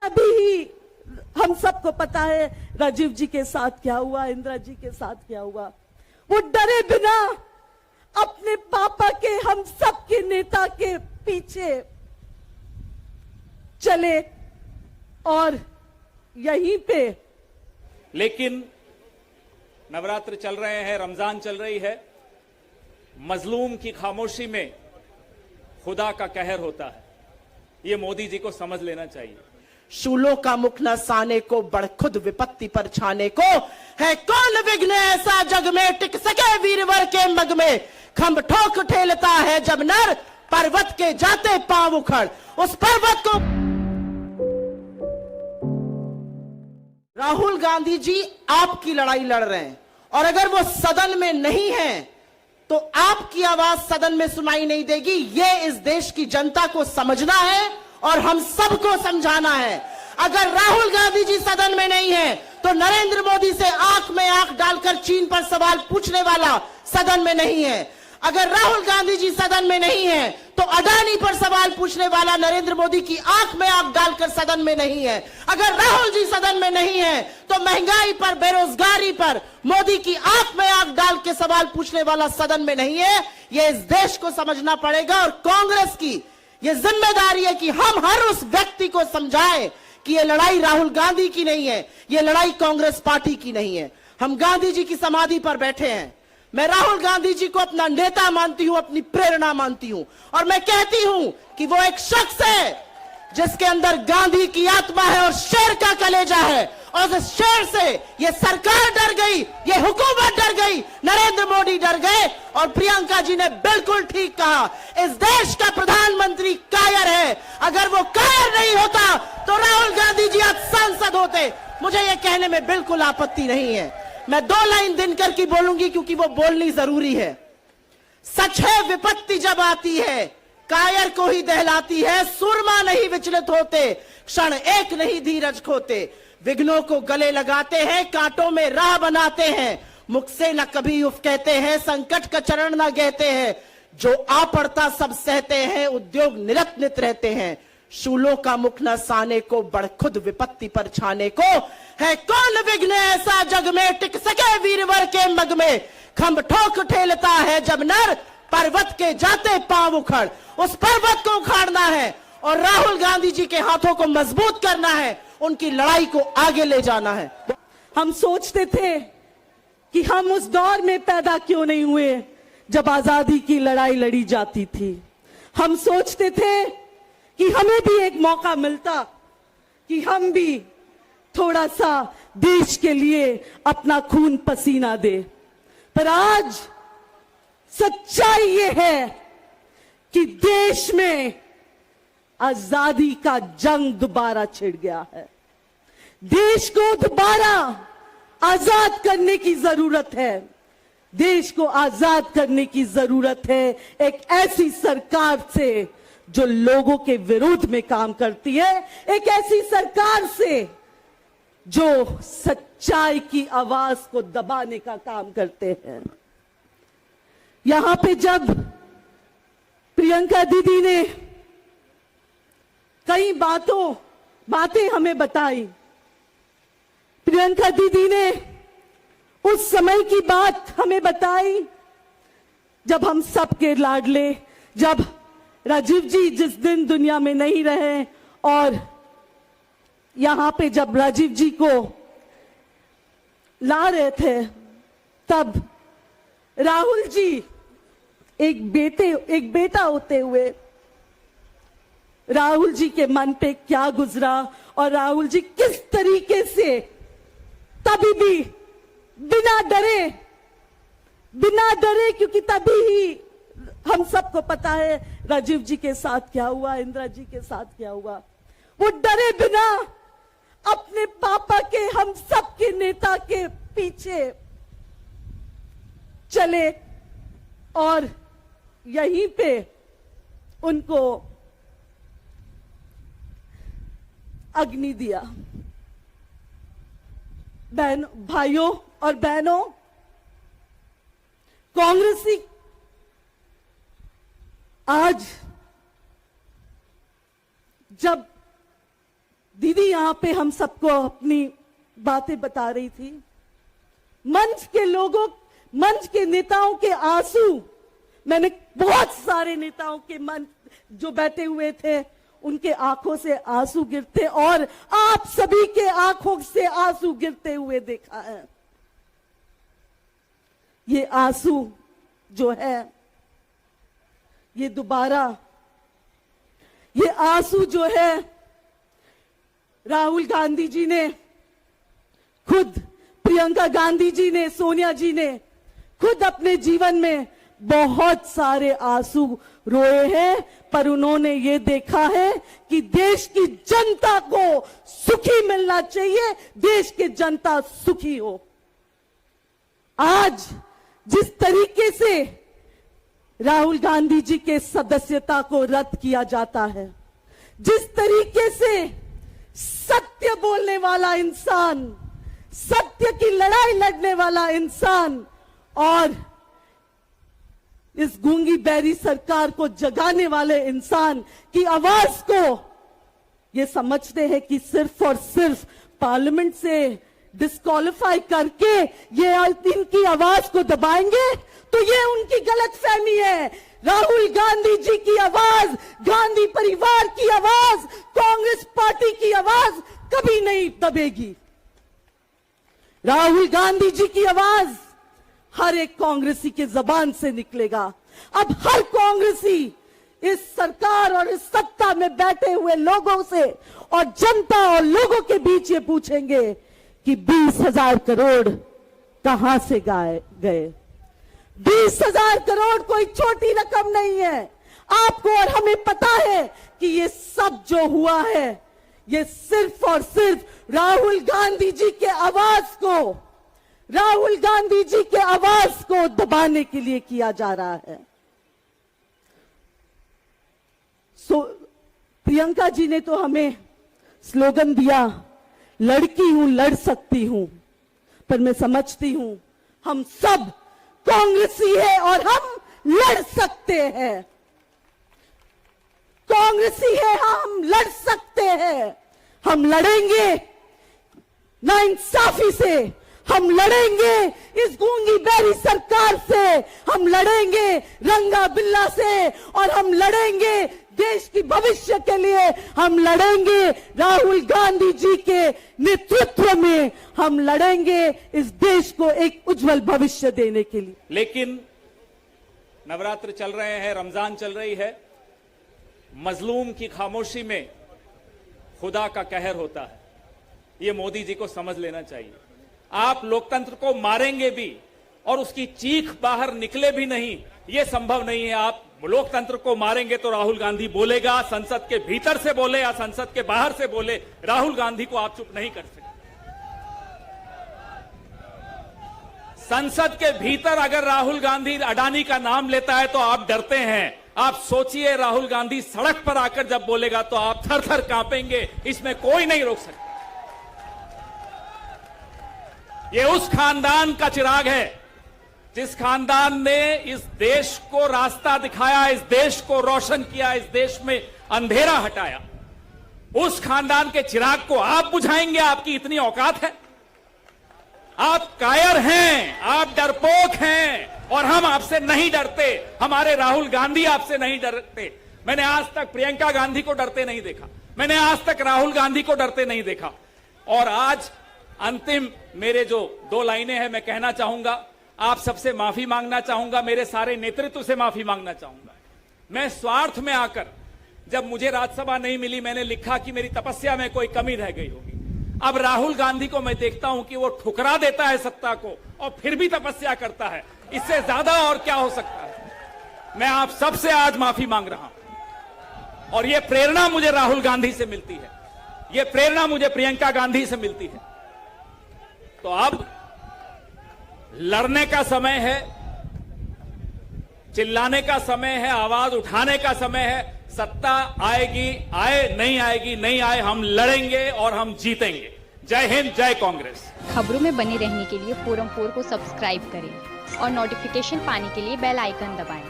अभी ही हम सबको पता है राजीव जी के साथ क्या हुआ, इंदिरा जी के साथ क्या हुआ। वो डरे बिना अपने पापा के, हम सबके नेता के पीछे चले और यहीं पे। लेकिन नवरात्र चल रहे हैं, रमजान चल रही है, मजलूम की खामोशी में खुदा का कहर होता है। ये मोदी जी को समझ लेना चाहिए। शूलों का मुख न साने को, बड़खुद विपत्ति पर छाने को, है कौन विघ्न ऐसा जग में, टिक सके वीरवर के मग में। खंभ ठोक ठेलता है जब नर, पर्वत के जाते पांव उखड़, उस पर्वत को। राहुल गांधी जी आपकी लड़ाई लड़ रहे हैं, और अगर वो सदन में नहीं है तो आपकी आवाज सदन में सुनाई नहीं देगी। ये इस देश की जनता को समझना है और हम सबको समझाना है। अगर राहुल गांधी जी सदन में नहीं है तो नरेंद्र मोदी से आंख में आंख डालकर चीन पर सवाल पूछने वाला सदन में नहीं है। अगर राहुल गांधी जी सदन में नहीं है तो अडानी पर सवाल पूछने वाला नरेंद्र मोदी की आंख में आंख डालकर सदन में नहीं है। अगर राहुल जी सदन में नहीं है तो महंगाई पर, बेरोजगारी पर मोदी की आंख में आंख डाल के सवाल पूछने वाला सदन में नहीं है। यह इस देश को समझना पड़ेगा और कांग्रेस की यह जिम्मेदारी है कि हम हर उस व्यक्ति को समझाएं कि यह लड़ाई राहुल गांधी की नहीं है, यह लड़ाई कांग्रेस पार्टी की नहीं है। हम गांधी जी की समाधि पर बैठे हैं। मैं राहुल गांधी जी को अपना नेता मानती हूं, अपनी प्रेरणा मानती हूं, और मैं कहती हूं कि वो एक शख्स है जिसके अंदर गांधी की आत्मा है और शेर का कलेजा है। और उस शेर से ये सरकार डर गई, ये हुकूमत डर गई, नरेंद्र मोदी डर गए। और प्रियंका जी ने बिल्कुल ठीक कहा, इस देश का प्रधानमंत्री कायर है। अगर वो कायर नहीं होता तो राहुल गांधी जी आज सांसद होते। मुझे ये कहने में बिल्कुल आपत्ति नहीं है। मैं 2 लाइन दिनकर की बोलूंगी क्योंकि वो बोलनी जरूरी है। सच है विपत्ति जब आती है कायर को ही दहलाती है, सुरमा नहीं विचलित होते, क्षण एक नहीं धीरज खोते। विघ्नों को गले लगाते हैं, कांटों में राह बनाते हैं, मुख से न कभी उफ कहते हैं, संकट का चरण न कहते हैं। जो आ पड़ता सब सहते हैं, उद्योग निरत रहते हैं। शूलों का मुख न साने को, बड़खुद विपत्ति पर छाने को, है कौन विघ्न ऐसा जग में, टिक सके वीरवर के मग में। खंभ ठोक ठेलता है जब नर, पर्वत के जाते पांव उखड़, उस पर्वत को उखाड़ना है और राहुल गांधी जी के हाथों को मजबूत करना है, उनकी लड़ाई को आगे ले जाना है। हम सोचते थे कि हम उस दौर में पैदा क्यों नहीं हुए जब आजादी की लड़ाई लड़ी जाती थी। हम सोचते थे कि हमें भी एक मौका मिलता कि हम भी थोड़ा सा देश के लिए अपना खून पसीना दे। पर आज सच्चाई ये है कि देश में आजादी का जंग दोबारा छिड़ गया है। देश को दोबारा आजाद करने की जरूरत है। देश को आजाद करने की जरूरत है एक ऐसी सरकार से जो लोगों के विरोध में काम करती है, एक ऐसी सरकार से जो सच्चाई की आवाज को दबाने का काम करते हैं। यहां पे जब प्रियंका दीदी ने कई बातें हमें बताई, प्रियंका दीदी ने उस समय की बात हमें बताई जब हम सबके लाडले, जब राजीव जी जिस दिन दुनिया में नहीं रहे, और यहां पे जब राजीव जी को ला रहे थे तब राहुल जी एक बेटा होते हुए राहुल जी के मन पे क्या गुजरा और राहुल जी किस तरीके से तभी भी बिना डरे, क्योंकि तभी ही हम सबको पता है राजीव जी के साथ क्या हुआ, इंदिरा जी के साथ क्या हुआ। वो डरे बिना अपने पापा के, हम सबके नेता के पीछे चले और यहीं पे उनको अग्नि दिया। भाइयों और बहनों, कांग्रेसी आज जब दीदी यहां पे हम सबको अपनी बातें बता रही थी। मंच के लोगों, मंच के नेताओं के आंसू, मैंने बहुत सारे नेताओं के मंच जो बैठे हुए थे उनके आंखों से आंसू गिरते और आप सभी के आंखों से आंसू गिरते हुए देखा है। ये आंसू जो है, ये दोबारा, ये आंसू जो है राहुल गांधी जी ने खुद, प्रियंका गांधी जी ने, सोनिया जी ने खुद अपने जीवन में बहुत सारे आंसू रोए हैं, पर उन्होंने ये देखा है कि देश की जनता को सुखी मिलना चाहिए, देश की जनता सुखी हो। आज जिस तरीके से राहुल गांधी जी के सदस्यता को रद्द किया जाता है, जिस तरीके से सत्य बोलने वाला इंसान, सत्य की लड़ाई लड़ने वाला इंसान और इस गूंगी बैरी सरकार को जगाने वाले इंसान की आवाज को ये समझते हैं कि सिर्फ और सिर्फ पार्लियामेंट से डिस्क्वालीफाई करके ये इनकी आवाज को दबाएंगे, तो ये उनकी गलतफहमी है। राहुल गांधी जी की आवाज, गांधी परिवार की आवाज, कांग्रेस पार्टी की आवाज कभी नहीं दबेगी। राहुल गांधी जी की आवाज हर एक कांग्रेसी के जबान से निकलेगा। अब हर कांग्रेसी इस सरकार और इस सत्ता में बैठे हुए लोगों से और जनता और लोगों के बीच ये पूछेंगे कि 20,000 करोड़ कहां से गए। 20,000 करोड़ कोई छोटी रकम नहीं है। आपको और हमें पता है कि ये सब जो हुआ है, ये सिर्फ और सिर्फ राहुल गांधी जी के आवाज को, राहुल गांधी जी के आवाज को दबाने के लिए किया जा रहा है। प्रियंका जी ने तो हमें स्लोगन दिया, लड़की हूं, लड़ सकती हूं, पर मैं समझती हूं हम सब कांग्रेसी है और हम लड़ सकते हैं। कांग्रेसी है, हम लड़ सकते हैं। हम लड़ेंगे नाइंसाफी से, हम लड़ेंगे इस गूंगी बैरी सरकार से, हम लड़ेंगे रंगा बिल्ला से, और हम लड़ेंगे देश की भविष्य के लिए। हम लड़ेंगे राहुल गांधी जी के नेतृत्व में, हम लड़ेंगे इस देश को एक उज्जवल भविष्य देने के लिए। लेकिन नवरात्र चल रहे हैं, रमजान चल रही है, मजलूम की खामोशी में खुदा का कहर होता है। ये मोदी जी को समझ लेना चाहिए। आप लोकतंत्र को मारेंगे भी और उसकी चीख बाहर निकले भी नहीं, यह संभव नहीं है। आप लोकतंत्र को मारेंगे तो राहुल गांधी बोलेगा, संसद के भीतर से बोले या संसद के बाहर से बोले, राहुल गांधी को आप चुप नहीं कर सकते। संसद के भीतर अगर राहुल गांधी अडानी का नाम लेता है तो आप डरते हैं। आप सोचिए, राहुल गांधी सड़क पर आकर जब बोलेगा तो आप थर थर कांपेंगे। इसमें कोई नहीं रोक सकता। ये उस खानदान का चिराग है जिस खानदान ने इस देश को रास्ता दिखाया, इस देश को रोशन किया, इस देश में अंधेरा हटाया। उस खानदान के चिराग को आप बुझाएंगे? आपकी इतनी औकात है? आप कायर हैं, आप डरपोक हैं, और हम आपसे नहीं डरते। हमारे राहुल गांधी आपसे नहीं डरते। मैंने आज तक प्रियंका गांधी को डरते नहीं देखा, मैंने आज तक राहुल गांधी को डरते नहीं देखा। और आज अंतिम मेरे जो 2 लाइनें हैं, मैं कहना चाहूंगा, आप सबसे माफी मांगना चाहूंगा, मेरे सारे नेतृत्व से माफी मांगना चाहूंगा। मैं स्वार्थ में आकर, जब मुझे राज्यसभा नहीं मिली, मैंने लिखा कि मेरी तपस्या में कोई कमी रह गई होगी। अब राहुल गांधी को मैं देखता हूं कि वो ठुकरा देता है सत्ता को और फिर भी तपस्या करता है। इससे ज्यादा और क्या हो सकता है? मैं आप सबसे आज माफी मांग रहा हूं, और यह प्रेरणा मुझे राहुल गांधी से मिलती है, यह प्रेरणा मुझे प्रियंका गांधी से मिलती है। तो अब लड़ने का समय है, चिल्लाने का समय है, आवाज उठाने का समय है। सत्ता आएगी, आए, नहीं आएगी, नहीं आए, हम लड़ेंगे और हम जीतेंगे। जय हिंद, जय कांग्रेस। खबरों में बने रहने के लिए फोरम 4 को सब्सक्राइब करें और नोटिफिकेशन पाने के लिए बेल आइकन दबाएं।